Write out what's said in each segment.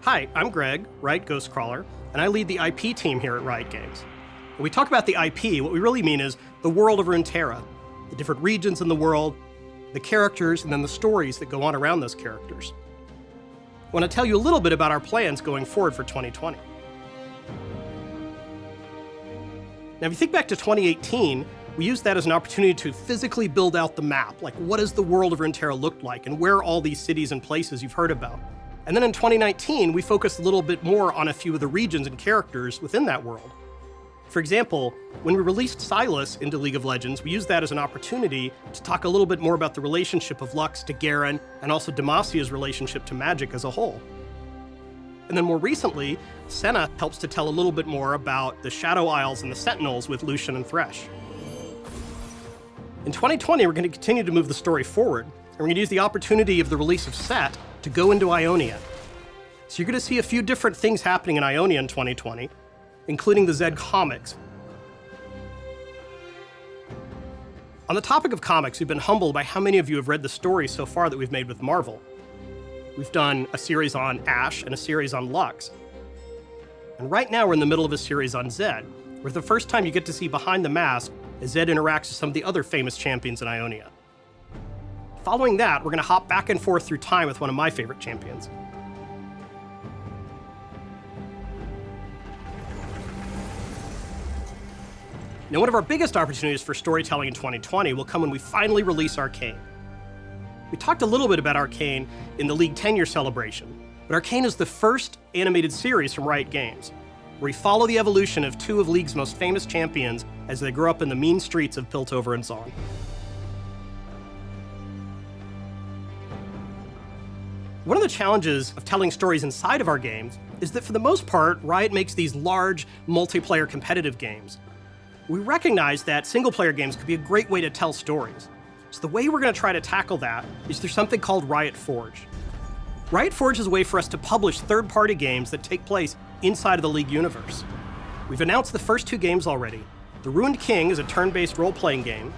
Hi, I'm Greg, Riot Ghostcrawler, and I lead the IP team here at Riot Games. When we talk about the IP, what we really mean is the world of Runeterra, the different regions in the world, the characters, and then the stories that go on around those characters. I want to tell you a little bit about our plans going forward for 2020. Now, if you think back to 2018, we used that as an opportunity to physically build out the map, like what does the world of Runeterra look like, and where are all these cities and places you've heard about. And then in 2019, we focused a little bit more on a few of the regions and characters within that world. For example, when we released Sylas into League of Legends, we used that as an opportunity to talk a little bit more about the relationship of Lux to Garen, and also Demasia's relationship to Magic as a whole. And then more recently, Senna helps to tell a little bit more about the Shadow Isles and the Sentinels with Lucian and Thresh. In 2020, we're going to continue to move the story forward, and we're going to use the opportunity of the release of Set to go into Ionia. So you're going to see a few different things happening in Ionia in 2020, including the Zed comics. On the topic of comics, we've been humbled by how many of you have read the stories so far that we've made with Marvel. We've done a series on Ashe and a series on Lux. And right now we're in the middle of a series on Zed, where the first time you get to see behind the mask as Zed interacts with some of the other famous champions in Ionia. Following that, we're going to hop back and forth through time with one of my favorite champions. Now, one of our biggest opportunities for storytelling in 2020 will come when we finally release Arcane. We talked a little bit about Arcane in the League 10-year celebration, but Arcane is the first animated series from Riot Games, where we follow the evolution of two of League's most famous champions as they grow up in the mean streets of Piltover and Zaun. One of the challenges of telling stories inside of our games is that for the most part, Riot makes these large, multiplayer competitive games. We recognize that single-player games could be a great way to tell stories. So the way we're going to try to tackle that is through something called Riot Forge. Riot Forge is a way for us to publish third-party games that take place inside of the League universe. We've announced the first two games already. The Ruined King is a turn-based role-playing game,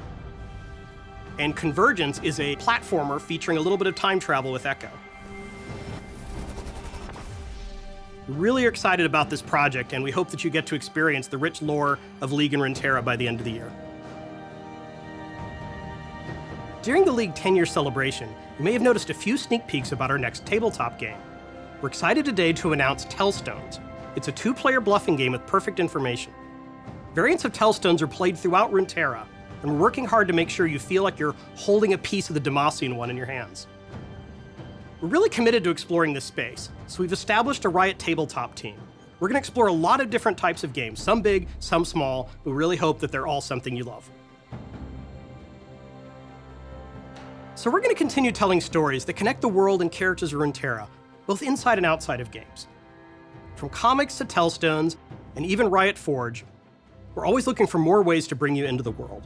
and Convergence is a platformer featuring a little bit of time travel with Echo. We really are excited about this project, and we hope that you get to experience the rich lore of League and Runeterra by the end of the year. During the League 10-year celebration, you may have noticed a few sneak peeks about our next tabletop game. We're excited today to announce Tellstones. It's a two-player bluffing game with perfect information. Variants of Tellstones are played throughout Runeterra, and we're working hard to make sure you feel like you're holding a piece of the Demasian one in your hands. We're really committed to exploring this space, so we've established a Riot tabletop team. We're going to explore a lot of different types of games, some big, some small. We really hope that they're all something you love. So we're going to continue telling stories that connect the world and characters of Runeterra, both inside and outside of games. From comics to Tellstones, and even Riot Forge, we're always looking for more ways to bring you into the world.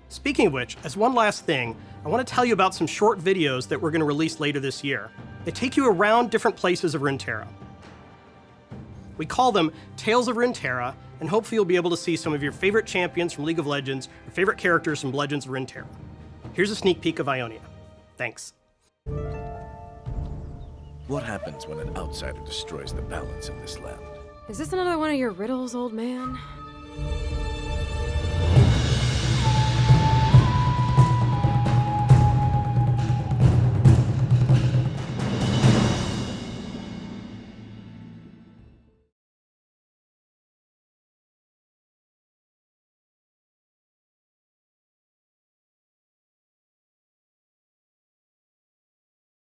Speaking of which, as one last thing, I want to tell you about some short videos that we're going to release later this year. They take you around different places of Runeterra. We call them Tales of Runeterra, and hopefully you'll be able to see some of your favorite champions from League of Legends, or favorite characters from Legends of Runeterra. Here's a sneak peek of Ionia. Thanks. What happens when an outsider destroys the balance in this land? Is this another one of your riddles, old man?